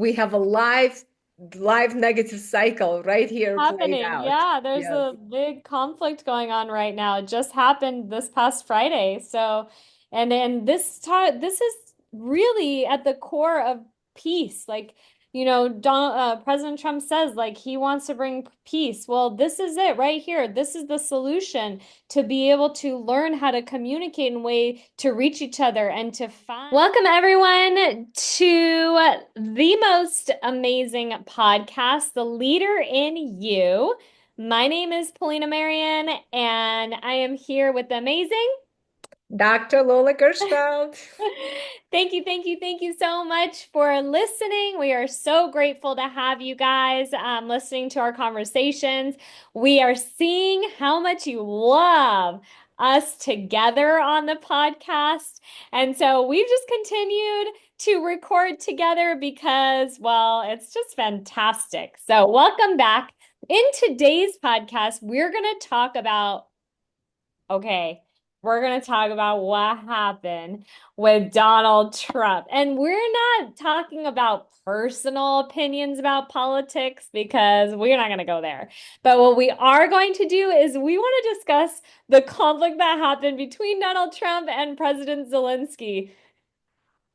we have a live negative cycle right here played Happening. out. Yeah, there's Yes. a big conflict going on right now. It just happened this past Friday. So, and this is really at the core of peace. Like, President Trump says like he wants to bring peace. Well, this is it right here. This is the solution to be able to learn how to communicate in a way to reach each other and to find. Welcome, everyone, to the most amazing podcast, The Leader in You. My name is Polina Marion, and I am here with the amazing. Dr. Lola Gershfeld. Thank you so much for listening. We are so grateful to have you guys listening to our conversations. We are seeing how much you love us together on the podcast. And so we've just continued to record together because, well, it's just fantastic. So, welcome back. In today's podcast, we're going to talk about okay, we're going to talk about what happened with Donald Trump. And we're not talking about personal opinions about politics because we're not going to go there. But what we are going to do is we want to discuss the conflict that happened between Donald Trump and President Zelensky.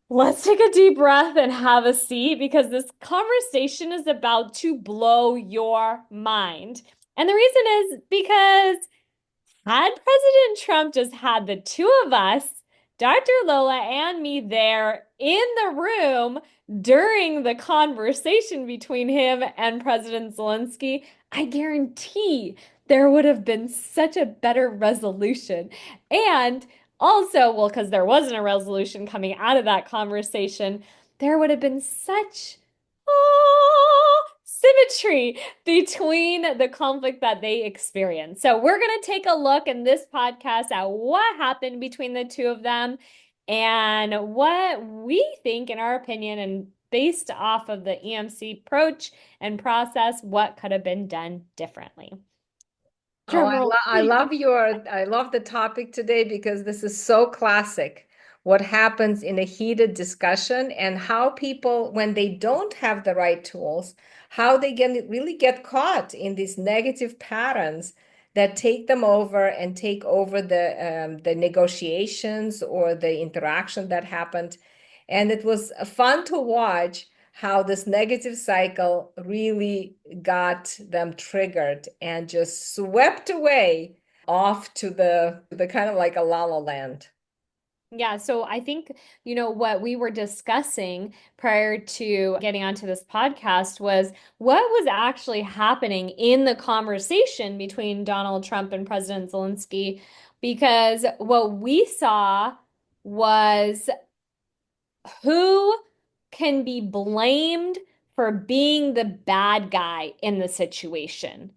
Let's take a deep breath and have a seat because this conversation is about to blow your mind. And the reason is because had President Trump just had the two of us, Dr. Lola and me, there in the room during the conversation between him and President Zelensky, I guarantee there would have been such a better resolution. And also, well, because there wasn't a resolution coming out of that conversation, there would have been such symmetry between the conflict that they experience. So we're going to take a look in this podcast at what happened between the two of them and what we think, in our opinion, and based off of the EMC approach and process, what could have been done differently. Oh, Drum roll, please. I love the topic today because this is so classic. What happens in a heated discussion and how people, when they don't have the right tools, how they can really get caught in these negative patterns that take them over and take over the negotiations or the interaction that happened. And it was fun to watch how this negative cycle really got them triggered and just swept away off to the kind of like a la la land. Yeah, so I think, what we were discussing prior to getting onto this podcast was what was actually happening in the conversation between Donald Trump and President Zelensky, because what we saw was who can be blamed for being the bad guy in the situation.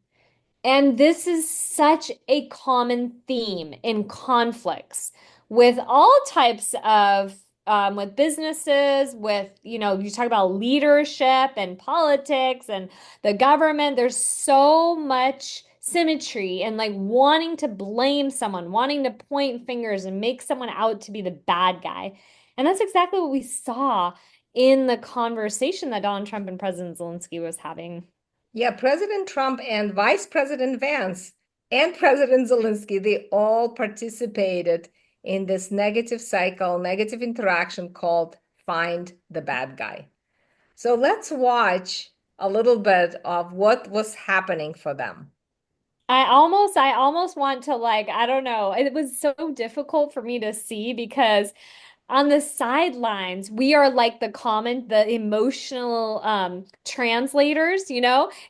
And this is such a common theme in conflicts with all types of, with businesses, with, you talk about leadership and politics and the government. There's so much symmetry and like wanting to blame someone, wanting to point fingers and make someone out to be the bad guy. And that's exactly what we saw in the conversation that Donald Trump and President Zelensky was having. Yeah, President Trump and Vice President Vance and President Zelensky, they all participated in this negative cycle, negative interaction called Find the Bad Guy. So let's watch a little bit of what was happening for them. I almost want to like, I don't know. It was so difficult for me to see because on the sidelines, we are like the emotional translators,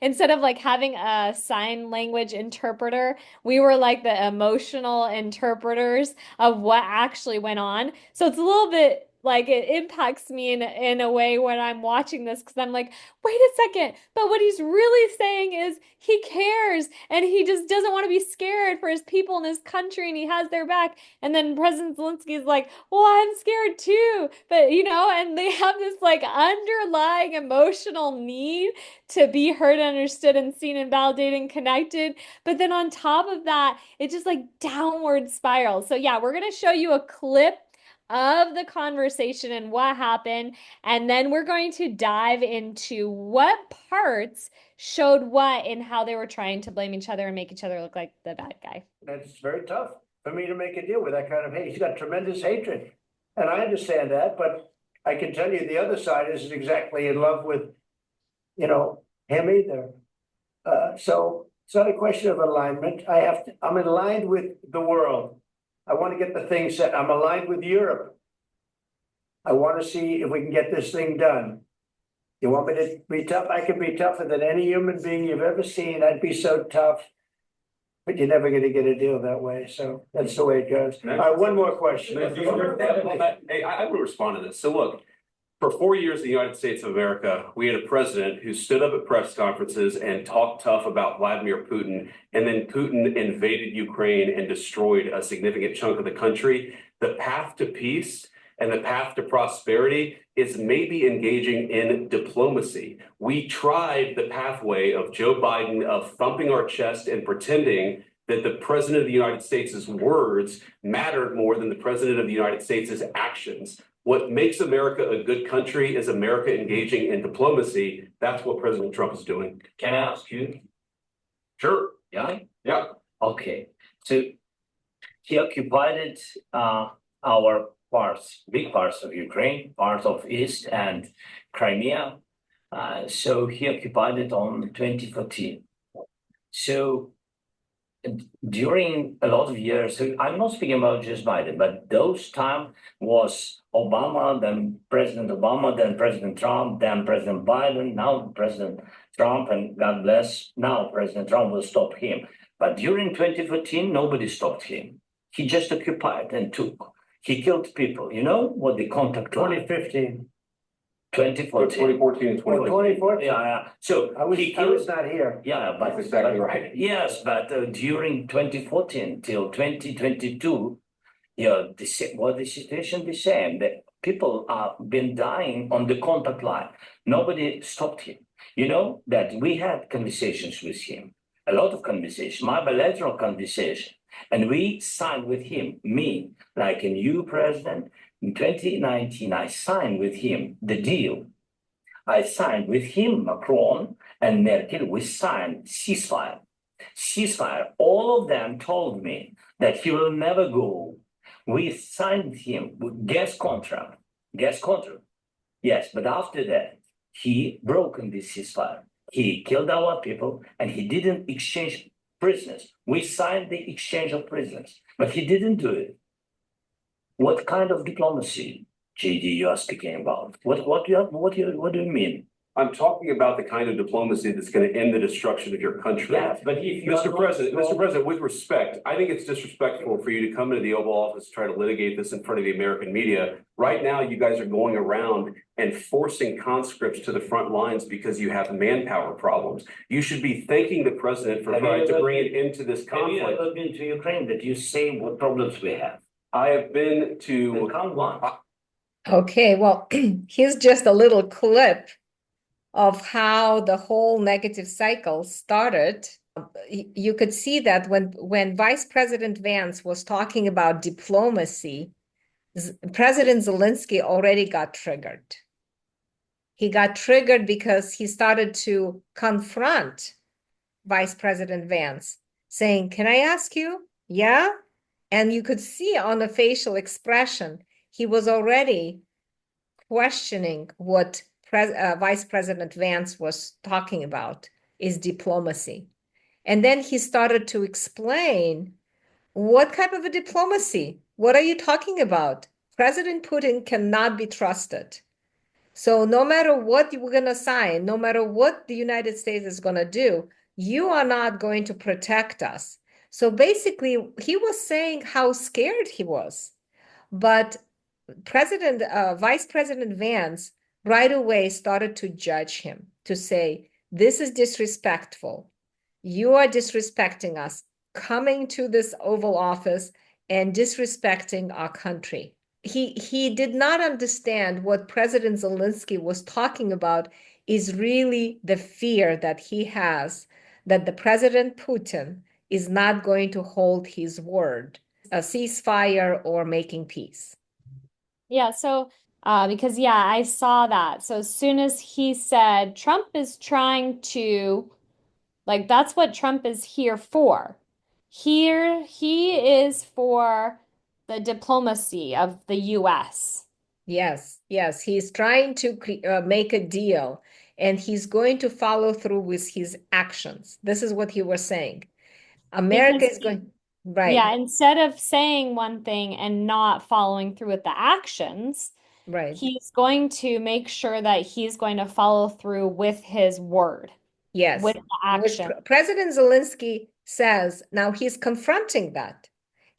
Instead of like having a sign language interpreter, we were like the emotional interpreters of what actually went on. So it's a little bit like it impacts me in a way when I'm watching this because I'm like, wait a second, but what he's really saying is he cares and he just doesn't want to be scared for his people and his country and he has their back. And then President Zelensky is like, well, I'm scared too. But, and they have this like underlying emotional need to be heard, understood, and seen and validated and connected. But then on top of that, it just like downward spirals. So, yeah, we're going to show you a clip of the conversation and what happened. And then we're going to dive into what parts showed what and how they were trying to blame each other and make each other look like the bad guy. It's very tough for me to make a deal with that kind of hate. He's got tremendous hatred. And I understand that, but I can tell you the other side isn't exactly in love with, him either. So it's not a question of alignment. I'm aligned with the world. I want to get the thing set. I'm aligned with Europe. I want to see if we can get this thing done. You want me to be tough? I can be tougher than any human being you've ever seen. I'd be so tough. But you're never going to get a deal that way. So that's the way it goes. All right, one more question. Hey, I will respond to this. So look, for 4 years in the United States of America, we had a president who stood up at press conferences and talked tough about Vladimir Putin, and then Putin invaded Ukraine and destroyed a significant chunk of the country. The path to peace and the path to prosperity is maybe engaging in diplomacy. We tried the pathway of Joe Biden of thumping our chest and pretending that the president of the United States' words mattered more than the president of the United States' actions. What makes America a good country is America engaging in diplomacy. That's what President Trump is doing. Can I ask you? Sure. Yeah? Yeah. Okay. So he occupied our parts, big parts of Ukraine, part of East and Crimea. So he occupied it on 2014. So during a lot of years, so I'm not speaking about just Biden, but those time was Obama, then President Obama, then President Trump, then President Biden, now President Trump, and God bless, now President Trump will stop him. But during 2014, nobody stopped him. He just occupied and took. He killed people. You know what the contact 2015. 2014. 2014 and 2014. 2014. Yeah. So I was not here. yeah, but That's exactly right. yes, but during 2014 till 2022, the situation the same. The people have been dying on the contact line. Nobody stopped him. You know that we had conversations with him, a lot of conversation, my bilateral conversation, and we signed with him, me, like a new president. In 2019, I signed with him the deal. I signed with him, Macron and Merkel, we signed ceasefire. Ceasefire. All of them told me that he will never go. We signed him with gas contract. Gas contract. Yes, but after that, he broken this ceasefire. He killed our people and he didn't exchange prisoners. We signed the exchange of prisoners, but he didn't do it. What kind of diplomacy, JD, you are speaking about? What do you mean? I'm talking about the kind of diplomacy that's going to end the destruction of your country. Yes, but if you Mr. President, with respect, I think it's disrespectful for you to come into the Oval Office to try to litigate this in front of the American media. Right now, you guys are going around and forcing conscripts to the front lines because you have manpower problems. You should be thanking the president for trying to bring it into this conflict. Have you ever been to Ukraine that you say what problems we have? I have been to. Count one. Okay, well, here's just a little clip of how the whole negative cycle started. You could see that when Vice President Vance was talking about diplomacy, President Zelensky already got triggered. He got triggered because he started to confront Vice President Vance, saying, "Can I ask you?" Yeah? And you could see on the facial expression, he was already questioning what Vice President Vance was talking about is diplomacy. And then he started to explain what type of a diplomacy? What are you talking about? President Putin cannot be trusted. So no matter what you were going to sign, no matter what the United States is going to do, you are not going to protect us. So basically, he was saying how scared he was. But Vice President Vance right away started to judge him, to say, this is disrespectful. You are disrespecting us, coming to this Oval Office and disrespecting our country. He did not understand what President Zelensky was talking about is really the fear that he has that the President Putin is not going to hold his word, a ceasefire or making peace. Yeah, so because yeah, I saw that. So as soon as he said Trump is trying to like that's what Trump is here for. Here he is for the diplomacy of the US. Yes, yes, he's trying to make a deal and he's going to follow through with his actions. This is what he was saying. America Because is he, going, right, yeah, instead of saying one thing and not following through with the actions, right. he's going to make sure that he's going to follow through with his word, with Yes. the What action. President Zelensky says, now he's confronting that.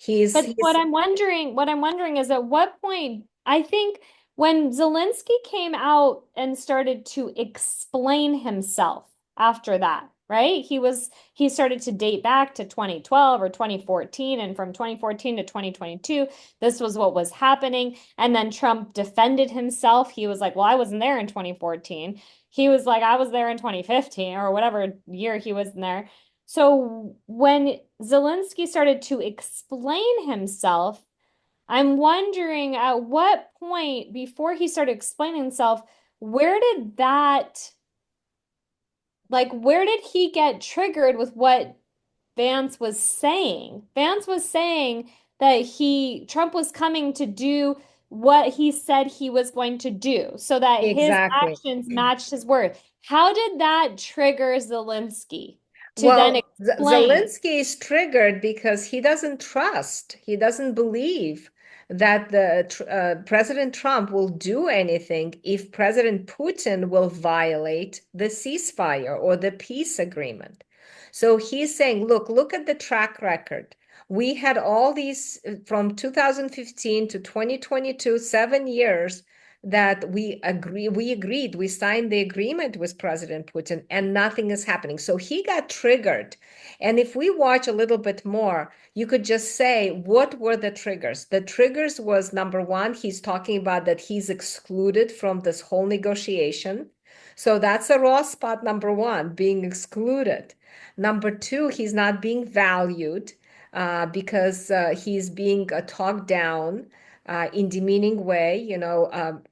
But He's what I'm wondering is at what point, I think when Zelensky came out and started to explain himself after that, right? He started to date back to 2012 or 2014, and from 2014 to 2022, this was what was happening. And then Trump defended himself. He was like, "Well, I wasn't there in 2014." He was like, "I was there in 2015 or whatever year he was in there." So when Zelensky started to explain himself, I'm wondering at what point before he started explaining himself, where did that, like, where did he get triggered with what Vance was saying? Vance was saying that Trump was coming to do what he said he was going to do so that his exactly. actions matched his word. How did that trigger Zelensky to then Well, explain? Zelensky is triggered because he doesn't trust, he doesn't believe that President Trump will do anything if President Putin will violate the ceasefire or the peace agreement. So he's saying, look at the track record. We had all these from 2015 to 2022, 7 years that we signed the agreement with President Putin and nothing is happening. So he got triggered. And if we watch a little bit more, you could just say, what were the triggers? The triggers was number one, he's talking about that he's excluded from this whole negotiation. So that's a raw spot, number one, being excluded. Number two, he's not being valued because he's being talked down in demeaning way,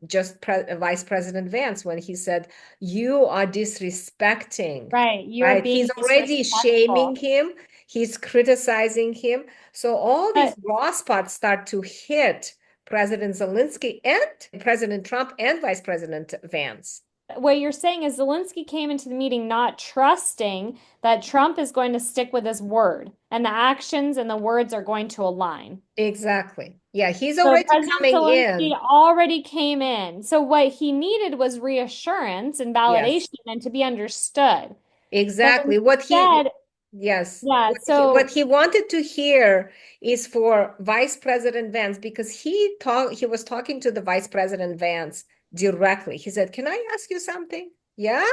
just Vice President Vance when he said, "You are disrespecting," Right, you're right? He's being already shaming disrespectful. him. He's criticizing him. So all these But raw spots start to hit President Zelensky and President Trump and Vice President Vance. what you're saying is Zelensky came into the meeting not trusting that Trump is going to stick with his word and the actions and the words are going to align. Exactly. Yeah, he's So already President coming Zelensky in. already came in. So what he needed was reassurance and Yes, validation and to be understood. But exactly. instead, Yes, yeah, what so he wanted to hear is for Vice President Vance because he was talking to the Vice President Vance directly. He said, "Can I ask you something?" Yeah.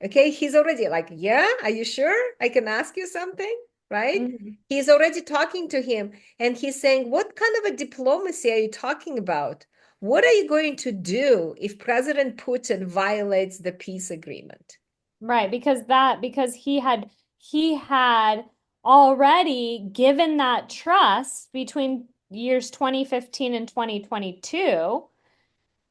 Okay, he's already like, "Yeah, are you sure I can ask you something?" Right? mhm. He's already talking to him and he's saying, "What kind of a diplomacy are you talking about? What are you going to do if President Putin violates the peace agreement?" Right, because he had already given that trust between years 2015 and 2022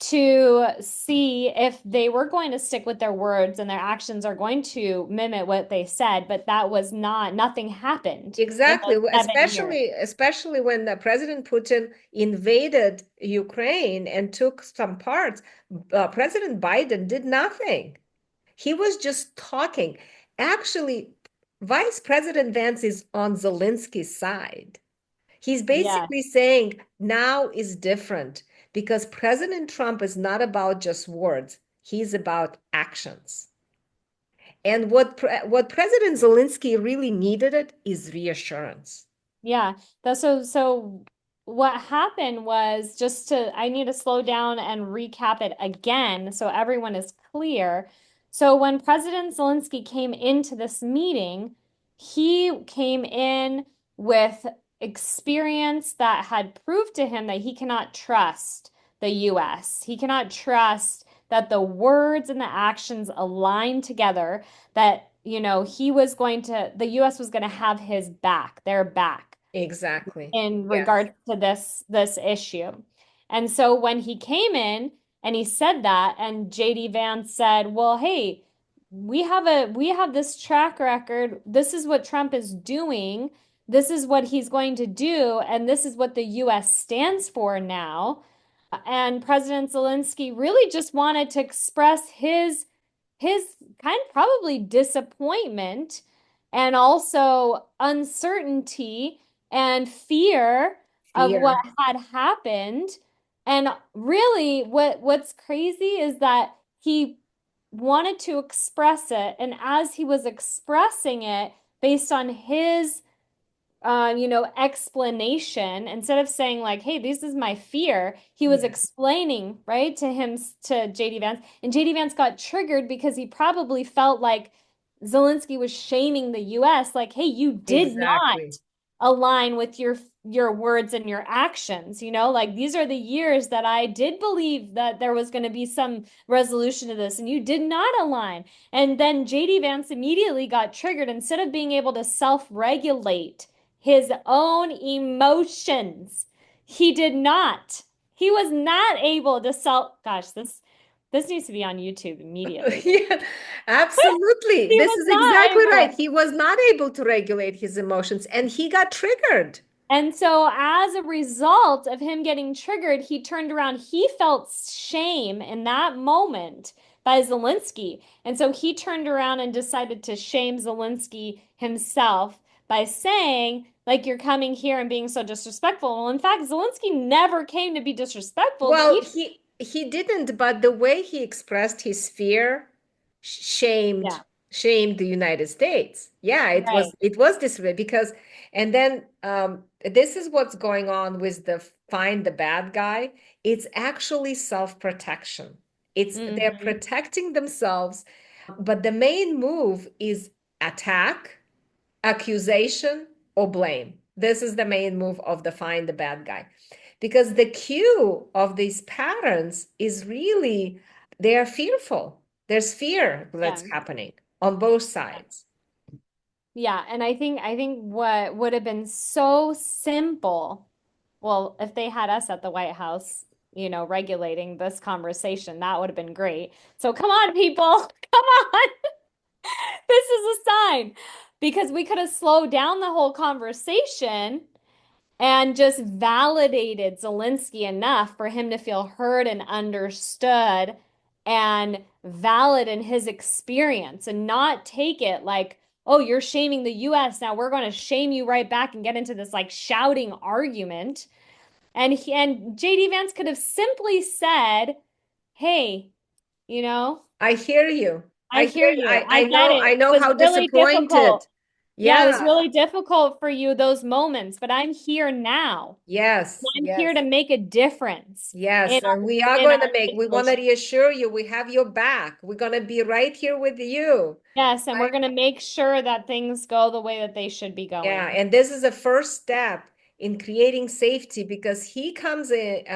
to see if they were going to stick with their words and their actions are going to mimic what they said, but that was not, nothing happened in Exactly, those 7 years. especially when the President Putin invaded Ukraine and took some parts, President Biden did nothing. He was just talking. Actually, Vice President Vance is on Zelensky's side. He's Yeah. basically saying now is different because President Trump is not about just words. He's about actions. And what President Zelensky really needed it is reassurance. Yeah. So what happened was just to I need to slow down and recap it again so everyone is clear. So when President Zelensky came into this meeting, he came in with experience that had proved to him that he cannot trust the US. He cannot trust that the words and the actions align together, that the US was going to have his back, their back Exactly. in Yes. regards to this issue. And so when he came in and he said that, and JD Vance said, well, hey, we have this track record. This is what Trump is doing. This is what he's going to do, and this is what the US stands for now. And President Zelensky really just wanted to express his kind of probably disappointment and also uncertainty and fear of what had happened. And really what's crazy is that he wanted to express it, and as he was expressing it based on his explanation, instead of saying like, hey, this is my fear, he was explaining, right, to JD Vance. And JD Vance got triggered because he probably felt like Zelensky was shaming the US, like, hey, you did not align with your words and your actions, like these are the years that I did believe that there was going to be some resolution to this, and you did not align. And then JD Vance immediately got triggered. Instead of being able to self-regulate his own emotions, he did not. He was not able to gosh, this needs to be on YouTube immediately. Yeah, absolutely. This is exactly right. He was not able to regulate his emotions, and he got triggered. And so as a result of him getting triggered, he turned around. He felt shame in that moment by Zelensky. And so he turned around and decided to shame Zelensky himself by saying, like, you're coming here and being so disrespectful. Well, in fact, Zelensky never came to be disrespectful. Well, he didn't, but the way he expressed his fear shamed the United States. Yeah, it was this way because, and then this is what's going on with the find the bad guy. It's actually self-protection. They're protecting themselves, but the main move is attack, accusation, or blame. This is the main move of the find the bad guy. Because the cue of these patterns is really, they are fearful. There's fear that's happening on both sides. Yeah, and I think what would have been so simple, well, if they had us at the White House, regulating this conversation, that would have been great. So come on, people, come on. This is a sign, because we could have slowed down the whole conversation and just validated Zelensky enough for him to feel heard and understood and valid in his experience, and not take it like, oh, you're shaming the US, now we're going to shame you right back and get into this like shouting argument. And JD Vance could have simply said, hey, I hear you. I hear you. I know how really disappointed. Difficult. Yeah, it was really difficult for you, those moments, but I'm here now. Yes. I'm here to make a difference. Yes, and we are going to we want to reassure you, we have your back. We're going to be right here with you. Yes, and we're going to make sure that things go the way that they should be going. Yeah, and this is the first step in creating safety, because he comes in,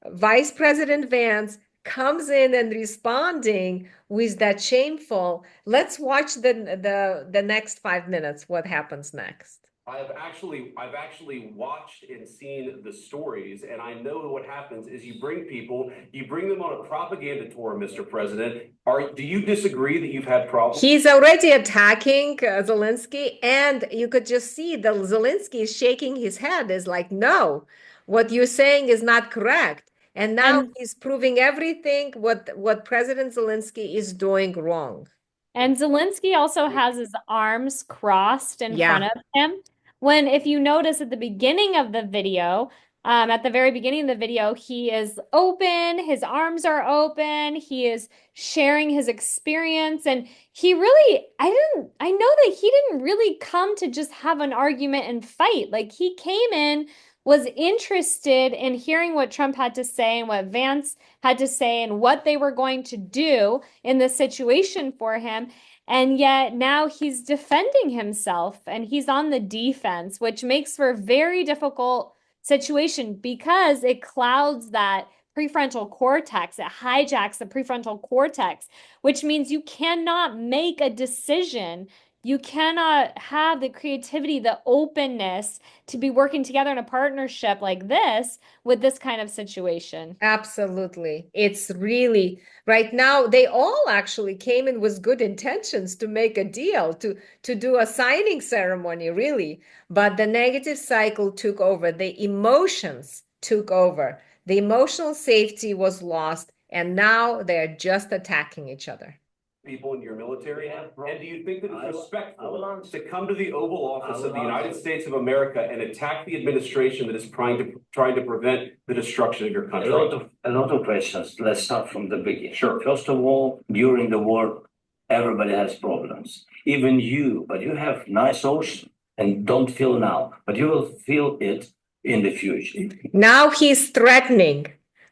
Vice President Vance comes in and responding with that shameful. Let's watch the next 5 minutes. What happens next? I've actually watched and seen the stories, and I know what happens is you bring them on a propaganda tour, Mr. President. Do you disagree that you've had problems? He's already attacking Zelensky, and you could just see that Zelensky is shaking his head, is like, no, what you're saying is not correct. And now he's proving everything what President Zelensky is doing wrong. And Zelensky also has his arms crossed in front of him. When, if you notice at the beginning of the video, at the very beginning of the video, he is open, his arms are open, he is sharing his experience. And he really, I know that he didn't really come to just have an argument and fight. Like, he came in, was interested in hearing what Trump had to say and what Vance had to say and what they were going to do in the situation for him. And yet now he's defending himself and he's on the defense, which makes for a very difficult situation because it clouds that prefrontal cortex. It hijacks the prefrontal cortex, which means you cannot make a decision You cannot have the creativity, the openness to be working together in a partnership like this with this kind of situation. Absolutely. It's really right now, they all actually came in with good intentions to make a deal, to do a signing ceremony, really. But the negative cycle took over, the emotions took over, the emotional safety was lost, and now they're just attacking each other. People in your military? Yeah, And do you think that I it's will respectful answer. to come to the Oval Office I of the will United answer. States of America and attack the administration that is trying to prevent the destruction of your A country? lot of questions. Let's start from the beginning. Sure. First of all, during the war, everybody has problems. Even you, but you have nice ocean and don't feel now, but you will feel it in the future. Now he's threatening.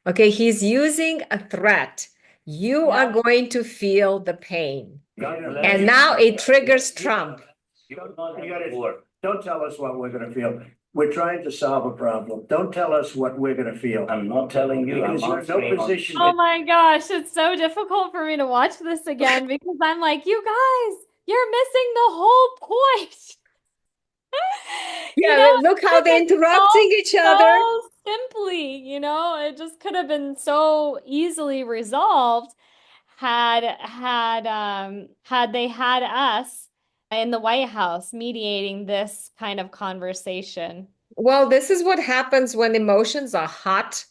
Okay, he's using a threat. You are Yeah. going to feel the pain. And And now it triggers Trump. Don't tell us what we're gonna feel. We're trying to solve a problem. Don't tell us what we're gonna feel. I'm not telling you. Because I'm you're in no answering on- position. Oh my gosh, it's so difficult for me to watch this again because I'm like, you guys, you're missing the whole point. You Yeah, know, look it how could they're have been interrupting each other. so simply, it just could have been so easily resolved had they had us in the White House mediating this kind of conversation. Well, this is what happens when emotions are hot,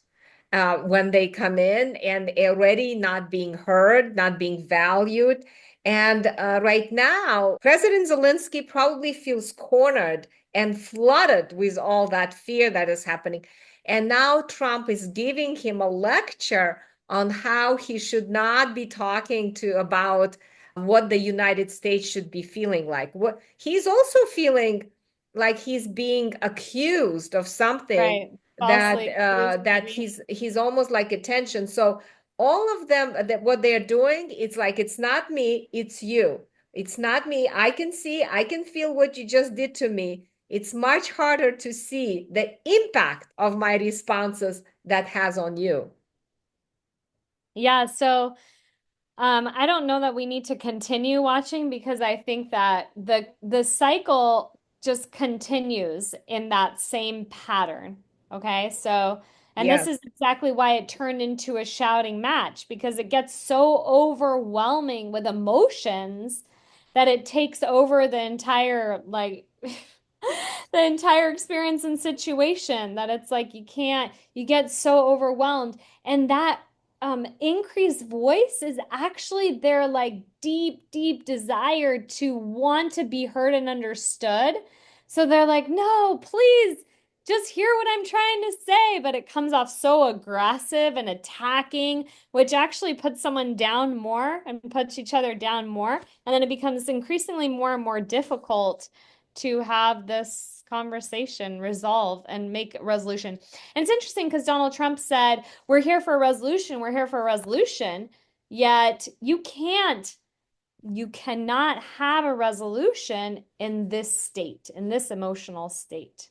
when they come in and already not being heard, not being valued. And right now, President Zelensky probably feels cornered and flooded with all that fear that is happening. And now Trump is giving him a lecture on how he should not be talking to about what the United States should be feeling like. What he's also feeling like he's being accused of something Right. that Falsely accused, that maybe. he's almost like attention. So all of them that what they're doing, it's like it's not me, it's you. It's not me. I can see, I can feel what you just did to me. It's much harder to see the impact of my responses that has on you. Yeah, so I don't know that we need to continue watching because I think that the cycle just continues in that same pattern. Okay, so and this Yes. is exactly why it turned into a shouting match because it gets so overwhelming with emotions that it takes over the entire the entire experience and situation that it's like you get so overwhelmed and that increased voice is actually their like deep desire to want to be heard and understood. So they're like, no, please just hear what I'm trying to say. But it comes off so aggressive and attacking, which actually puts someone down more and puts each other down more. And then it becomes increasingly more and more difficult to have this conversation resolve and make a resolution. And it's interesting because Donald Trump said, we're here for a resolution, we're here for a resolution, yet you cannot have a resolution in this state, in this emotional state.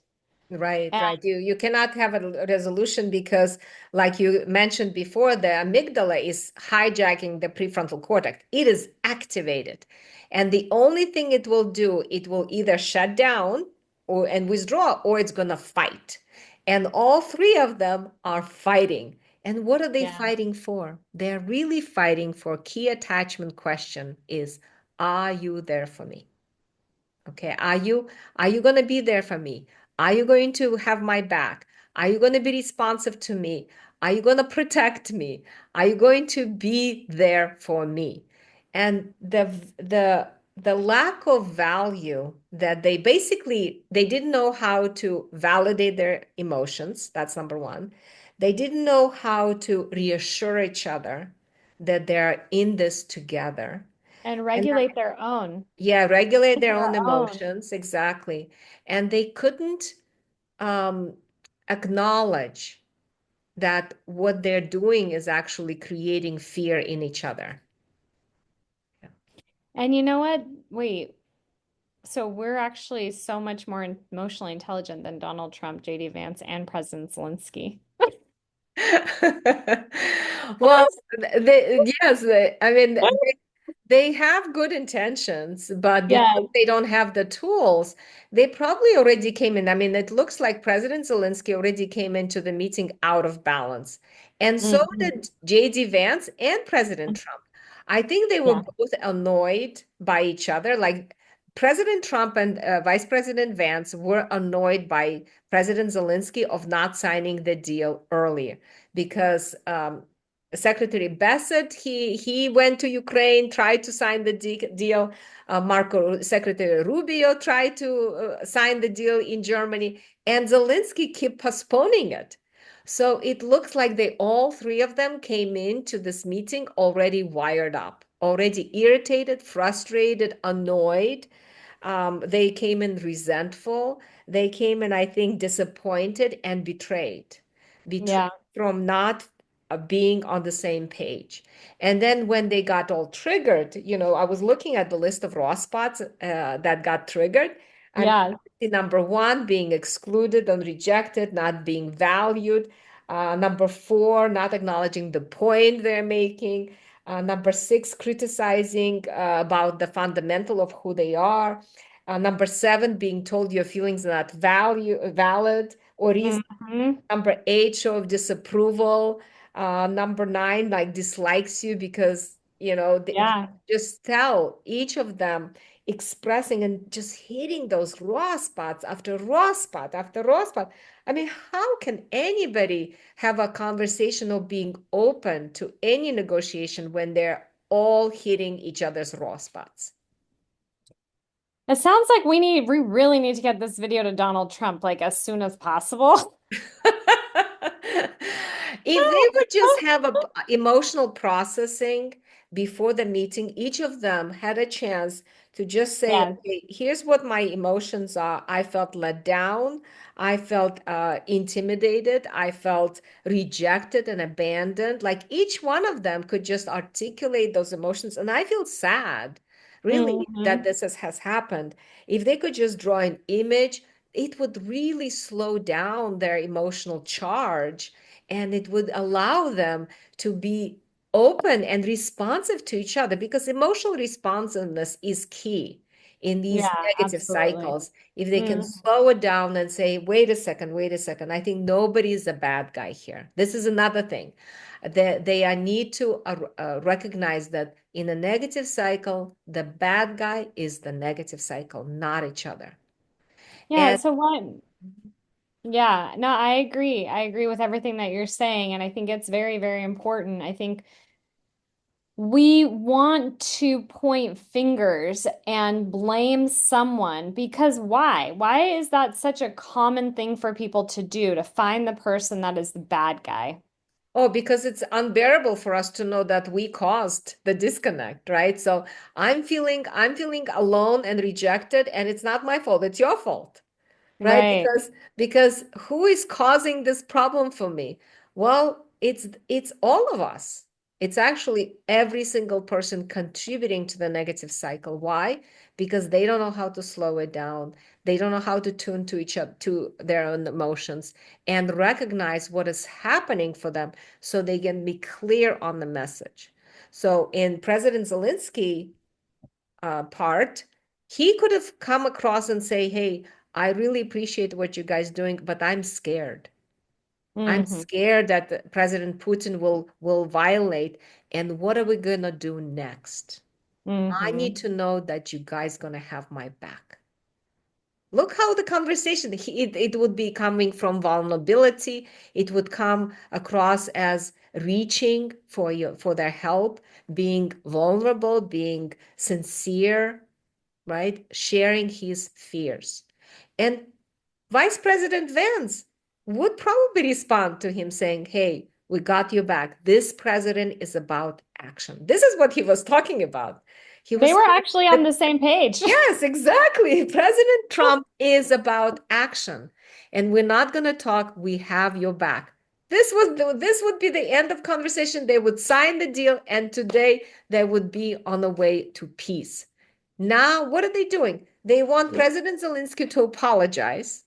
Right, And right. You cannot have a resolution because, like you mentioned before, the amygdala is hijacking the prefrontal cortex. It is activated. And the only thing it will do, it will either shut down or and withdraw, or it's gonna fight. And all three of them are fighting. And what are they yeah, fighting for? They're really fighting for key attachment question is, are you there for me? Okay, are you going to be there for me? Are you going to have my back? Are you going to be responsive to me? Are you going to protect me? Are you going to be there for me? And the lack of value that they didn't know how to validate their emotions. That's number one. They didn't know how to reassure each other that they're in this together. and And regulate their own. yeah, regulate their own Their own. emotions, exactly. And they couldn't um, acknowledge that what they're doing is actually creating fear in each other. And you know what? Wait, so we're actually so much more emotionally intelligent than Donald Trump, JD Vance, and President Zelensky. Well, yes, I mean, They have good intentions, but Yeah. because they don't have the tools, they probably already came in. I mean, it looks like President Zelensky already came into the meeting out of balance. And so Mhm. did JD Vance and President Trump. I think they were Yeah. both annoyed by each other. Like President Trump and Vice President Vance were annoyed by President Zelensky of not signing the deal earlier because Secretary Bassett, he went to Ukraine, tried to sign the deal. Secretary Rubio tried to sign the deal in Germany, and Zelensky kept postponing it. So it looks like they all three of them came into this meeting already wired up, already irritated, frustrated, annoyed. They came in resentful. They came in, I think, disappointed and betrayed. Betrayed Yeah. from not being on the same page. And then when they got all triggered, I was looking at the list of raw spots that got triggered. And Yeah. number one, being excluded and rejected, not being valued. Number four, not acknowledging the point they're making. Number six, criticizing about the fundamental of who they are. Number seven, being told your feelings are not valid or reason. Mhm. Number eight, show of disapproval. Number nine, like dislikes you because, they Yeah. just tell each of them expressing and just hitting those raw spots after raw spot after raw spot. I mean, how can anybody have a conversation of being open to any negotiation when they're all hitting each other's raw spots? It sounds like we really need to get this video to Donald Trump like as soon as possible. If they would just have a emotional processing before the meeting, each of them had a chance to just say, Yes. okay, here's what my emotions are. I felt let down. I felt intimidated. I felt rejected and abandoned. Like each one of them could just articulate those emotions. And I feel sad, really, that Hmm. this has happened. If they could just draw an image, it would really slow down their emotional charge and it would allow them to be open and responsive to each other because emotional responsiveness is key in these Yeah, negative absolutely. cycles. If they can Mm. slow it down and say, wait a second, I think nobody is a bad guy here. This is another thing. They need to recognize that in a negative cycle, the bad guy is the negative cycle, not each other. Yeah, And so what? Yeah, no, I agree. I agree with everything that you're saying, and I think it's very, very important. I think we want to point fingers and blame someone because why? Why is that such a common thing for people to do, to find the person that is the bad guy? Oh, because it's unbearable for us to know that we caused the disconnect, right? So I'm feeling alone and rejected, and it's not my fault, it's your fault, right? Right. Because who is causing this problem for me? Well, it's all of us. It's actually every single person contributing to the negative cycle. Why? Because they don't know how to slow it down. They don't know how to tune to each other, to their own emotions and recognize what is happening for them so they can be clear on the message. So in President Zelensky part, he could have come across and say, "Hey, I really appreciate what you guys doing, but I'm scared. I'm Hmm. scared that President Putin will violate. And what are we gonna do next? I need Hmm. to know that you guys gonna have my back." Look how the conversation, it would be coming from vulnerability. It would come across as reaching for their help, being vulnerable, being sincere, right? Sharing his fears. And Vice President Vance would probably respond to him saying, "Hey, we got you back. This president is about action." This is what he was talking about. He They was were saying actually on that, the same page. yes, exactly. President Trump is about action. And we're not going to talk, we have your back. This would be the end of conversation. They would sign the deal, and today they would be on the way to peace. Now, what are they doing? They want President Zelensky to apologize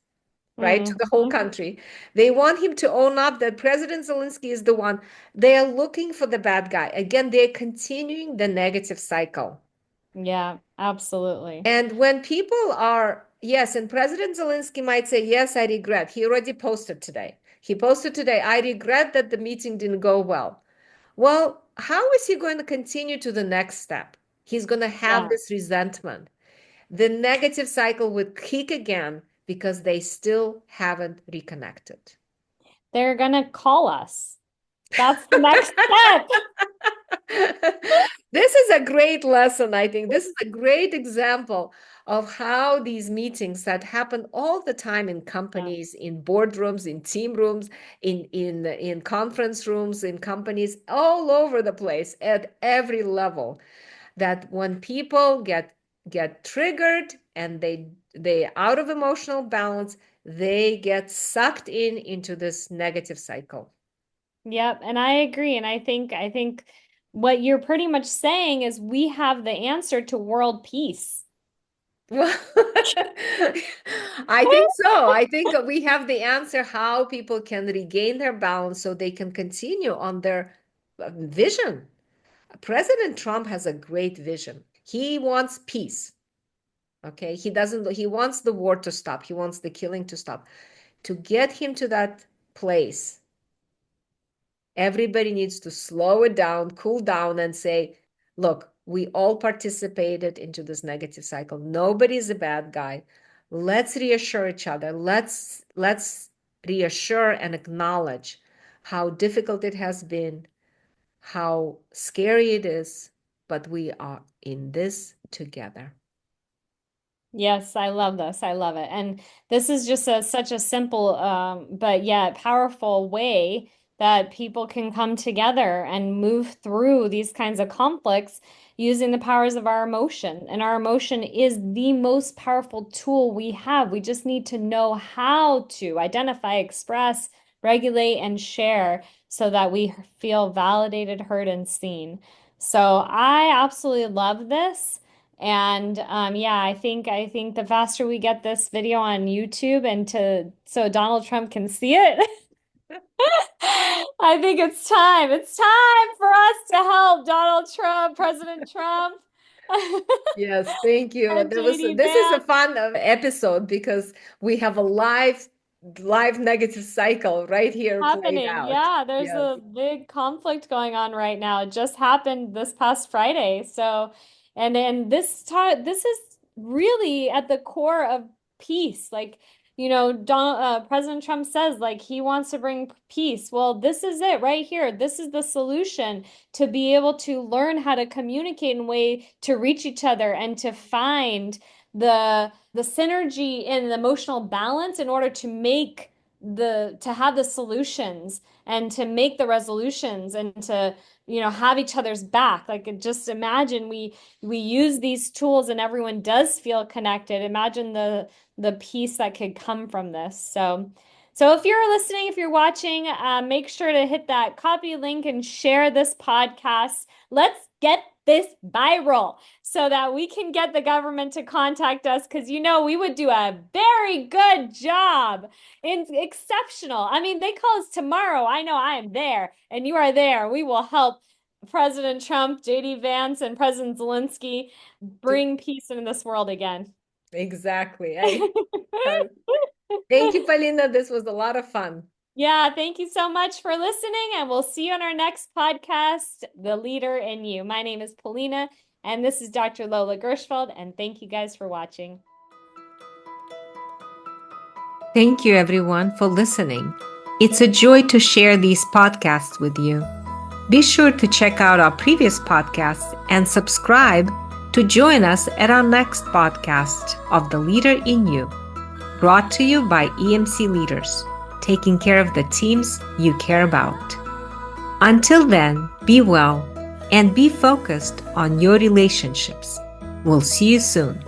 right, to the whole country. They want him to own up that President Zelensky is the one. They are looking for the bad guy. Again, they're continuing the negative cycle. Yeah, absolutely. And when people are, yes, and President Zelensky might say, yes, I regret. He already posted today. He posted today, I regret that the meeting didn't go well. Well, how is he going to continue to the next step? He's going to have this resentment. The negative cycle would kick again because they still haven't reconnected. They're gonna call us. That's the next step. This is a great lesson, I think. This is a great example of how these meetings that happen all the time in companies, in boardrooms, in team rooms, in conference rooms, in companies, all over the place, at every level, that when people get triggered and they out of emotional balance, they get sucked into this negative cycle. Yep, and I agree. And I think what you're pretty much saying is we have the answer to world peace. Well, I think so. I think we have the answer how people can regain their balance so they can continue on their vision. President Trump has a great vision. He wants peace. Okay, he wants the war to stop. He wants the killing to stop. To get him to that place, everybody needs to slow it down, cool down, and say, look, we all participated into this negative cycle. Nobody's a bad guy. Let's reassure each other. Let's reassure and acknowledge how difficult it has been, how scary it is, but we are in this together. Yes, I love this. I love it. And this is just such a simple, but yet powerful way that people can come together and move through these kinds of conflicts using the powers of our emotion. And our emotion is the most powerful tool we have. We just need to know how to identify, express, regulate, and share so that we feel validated, heard, and seen. So I absolutely love this. And yeah, I think the faster we get this video on YouTube and so Donald Trump can see it, I think it's time. It's time for us to help Donald Trump, President Trump. Yes, thank you. And This JD is a Vance. fun episode because we have a live negative cycle right here played Happening. out. Yeah, there's Yes. a big conflict going on right now. It just happened this past Friday. So, and this is really at the core of peace. Like, President Trump says like he wants to bring peace. Well, this is it right here. This is the solution to be able to learn how to communicate in a way to reach each other and to find the synergy and the emotional balance in order to have the solutions and to make the resolutions and to have each other's back. Like just imagine we use these tools and everyone does feel connected. Imagine the peace that could come from this. So if you're listening, if you're watching, make sure to hit that copy link and share this podcast. Let's get this viral so that we can get the government to contact us, because we would do a very good job. Exceptional. I mean, they call us tomorrow. I know I am there and you are there. We will help President Trump, JD Vance, and President Zelensky bring peace into this world again. Exactly. Thank you, Polina. This was a lot of fun. Yeah, thank you so much for listening, and we'll see you on our next podcast, The Leader in You. My name is Polina, and this is Dr. Lola Gershfeld, and thank you guys for watching. Thank you, everyone, for listening. It's a joy to share these podcasts with you. Be sure to check out our previous podcasts and subscribe to join us at our next podcast of The Leader in You, brought to you by EMC Leaders, taking care of the teams you care about. Until then, be well and be focused on your relationships. We'll see you soon.